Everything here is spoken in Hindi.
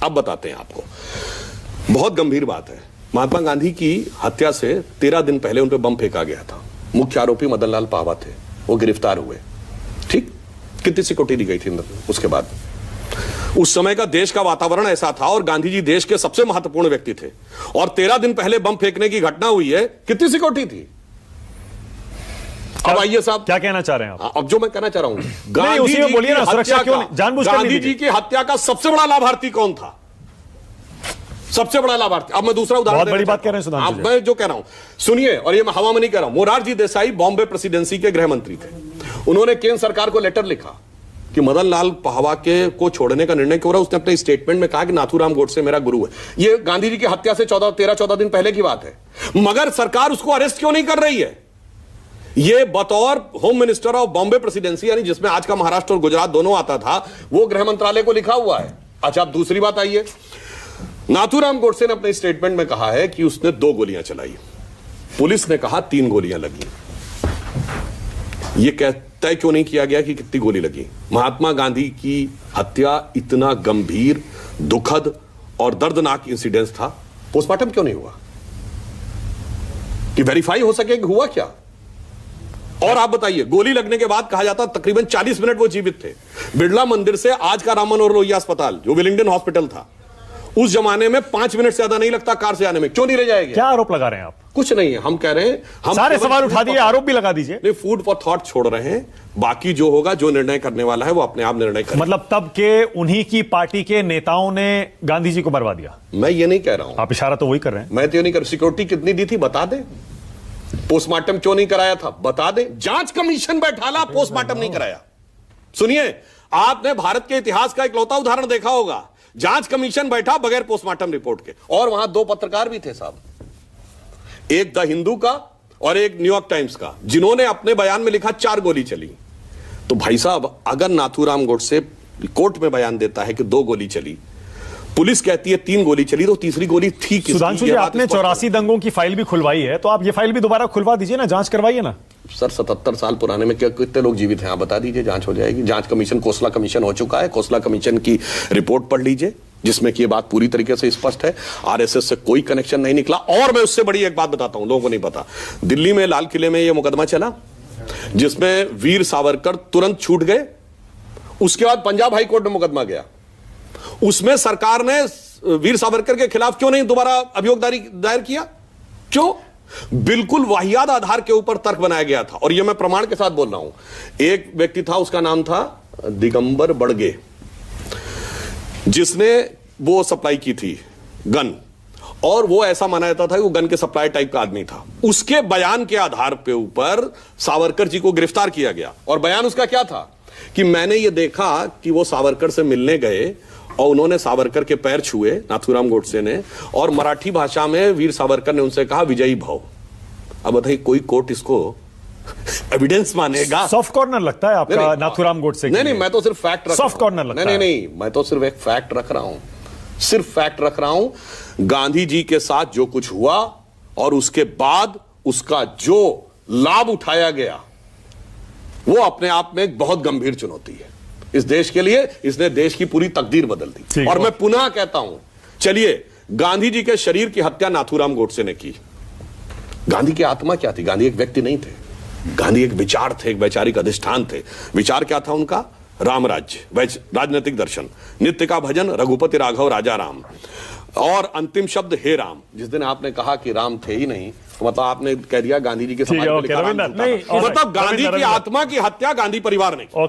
अब बताते हैं आपको, बहुत गंभीर बात है। महात्मा गांधी की हत्या से 13 दिन पहले उन पर बम फेंका गया था। मुख्य आरोपी मदन लाल पाहवा थे, वो गिरफ्तार हुए। ठीक, कितनी सिक्योरिटी दी गई थी उसके बाद? उस समय का देश का वातावरण ऐसा था और गांधी जी देश के सबसे महत्वपूर्ण व्यक्ति थे, और 13 दिन पहले बम फेंकने की घटना हुई है, कितनी सिक्योरिटी थी? अब आइए साहब, क्या कहना चाह रहे हैं आप? अब जो मैं कहना चाह रहा हूं, गांधी जी की हत्या का सबसे बड़ा लाभार्थी कौन था? सबसे बड़ा लाभार्थी। अब मैं दूसरा उदाहरण, बहुत बड़ी बात कह रहे हैं सुधांशु जी। मैं जो कह रहा हूं सुनिए, और ये मैं हवा में नहीं कह रहा हूं। मोरारजी देसाई बॉम्बे प्रेसिडेंसी के गृह मंत्री थे। उन्होंने केंद्र सरकार को लेटर लिखा कि मदन लाल पाहवा के को छोड़ने का निर्णय क्यों रहा। उसने अपने स्टेटमेंट में कहा कि नाथूराम गोडसे मेरा गुरु है। ये गांधी जी की हत्या से 13-14 दिन पहले की बात है, मगर सरकार उसको अरेस्ट क्यों नहीं कर रही है? ये बतौर home minister of Bombay presidency, यानी जिसमें आज का महाराष्ट्र और गुजरात दोनों आता था, वो गृह मंत्रालय को लिखा हुआ है। अच्छा, अब दूसरी बात आइए, नाथूराम गोडसे ने अपने स्टेटमेंट में कहा है कि उसने 2 गोलियां चलाई, पुलिस ने कहा 3 गोलियां लगी। यह तय क्यों नहीं किया गया कि कितनी गोली लगी? महात्मा गांधी की हत्या इतना गंभीर, दुखद और दर्दनाक इंसिडेंस था, पोस्टमार्टम क्यों नहीं हुआ कि वेरीफाई हो सके कि हुआ क्या? और आप बताइए, गोली लगने के बाद कहा जाता तकरीबन 40 मिनट वो जीवित थे। बिड़ला मंदिर से आज का राम मनोहर लोहिया अस्पताल, जो विलिंगडन हॉस्पिटल था, उस जमाने में 5 मिनट से ज्यादा नहीं लगता कार से आने में। क्यों नहीं ले जाएंगे? क्या आरोप लगा रहे हैं आप? कुछ नहीं है, हम कह रहे हैं, हम सारे सवाल उठा दिए, आरोप भी लगा दीजिए। नहीं, फूड फॉर थॉट छोड़ रहे हैं, बाकी जो होगा, जो निर्णय करने वाला है वो अपने आप निर्णय करेगा। मतलब तब के उन्हीं की पार्टी के नेताओं ने गांधी जी को बर्बाद दिया? मैं ये नहीं कह रहा हूं। आप इशारा तो वही कर रहे हैं। मैं तो ये नहीं कर, सिक्योरिटी कितनी दी थी बता दे, पोस्टमार्टम क्यों नहीं कराया था बता दे, जांच कमीशन बैठाला, पोस्टमार्टम नहीं कराया। सुनिए, आपने भारत के इतिहास का इकलौता उदाहरण देखा होगा, जांच कमीशन बैठा बगैर पोस्टमार्टम रिपोर्ट के। और वहां 2 पत्रकार भी थे साहब, एक द हिंदू का और एक न्यूयॉर्क टाइम्स का, जिन्होंने अपने बयान में लिखा 4 गोली चली। तो भाई साहब, अगर नाथूराम गोडसे कोर्ट में बयान देता है कि 2 गोली चली, पुलिस कहती है 3 गोली चली, तो तीसरी गोली थी किसकी? सुधांशु जी, आपने 84 दंगों की फाइल भी खुलवाई है, तो आप ये फाइल भी दोबारा खुलवा दीजिए ना, जांच करवाइए ना। सर 77 साल पुराने में कितने लोग जीवित हैं आप बता दीजिए, जांच हो जाएगी। जांच कमीशन, कोसला कमीशन हो चुका है, कोसला कमीशन की रिपोर्ट पढ़ लीजिए, जिसमें कि ये बात पूरी तरीके से स्पष्ट है, आरएसएस से कोई कनेक्शन नहीं निकला। और मैं उससे बड़ी एक बात बताता हूं, लोगों को नहीं पता, दिल्ली में लाल किले में यह मुकदमा चला जिसमें वीर सावरकर तुरंत छूट गए। उसके बाद पंजाब हाई कोर्ट में मुकदमा गया, उसमें सरकार ने वीर सावरकर के खिलाफ क्यों नहीं दोबारा अभियोग दायर किया? क्यों? बिल्कुल वाहियात आधार के ऊपर तर्क बनाया गया था, और यह मैं प्रमाण के साथ बोल रहा हूं। एक व्यक्ति था, उसका नाम था दिगंबर बड़गे, जिसने वो सप्लाई की थी गन, और वो ऐसा माना जाता था कि वो गन के सप्लाई टाइप का आदमी था। उसके बयान के आधार पे ऊपर सावरकर जी को गिरफ्तार किया गया, और बयान उसका क्या था कि मैंने ये देखा कि वो सावरकर से मिलने गए और उन्होंने सावरकर के पैर छुए, नाथूराम गोडसे ने, और मराठी भाषा में वीर सावरकर ने उनसे कहा विजयी भव। अब बताइए, कोई कोर्ट इसको एविडेंस मानेगा? सॉफ्ट कॉर्नर लगता है आपका नाथूराम गोडसे? नहीं, मैं तो सिर्फ फैक्ट रख, सॉफ्ट कॉर्नर लगता है? नहीं, मैं तो सिर्फ एक फैक्ट रख रहा हूं, सिर्फ फैक्ट रख रहा हूं। गांधी जी के साथ जो कुछ हुआ और उसके बाद उसका जो लाभ उठाया गया, वो अपने आप में एक बहुत गंभीर चुनौती है इस देश के लिए। इसने देश की पूरी तकदीर बदल दी। और मैं पुनः कहता हूं, चलिए, गांधी जी के शरीर की हत्या नाथूराम गोडसे ने की। गांधी की आत्मा क्या थी? गांधी एक व्यक्ति नहीं थे, गांधी एक विचार थे, एक वैचारिक अधिष्ठान थे। विचार क्या था उनका? राम राज्य, राजनीतिक दर्शन, नित्य का भजन, रघुपति राघव राजा राम, और अंतिम शब्द हे राम। जिस दिन आपने कहा कि राम थे ही नहीं, तो मतलब आपने कह दिया गांधी जी के समाज में लिखा राम था। मतलब गांधी की आत्मा की हत्या गांधी परिवार ने की।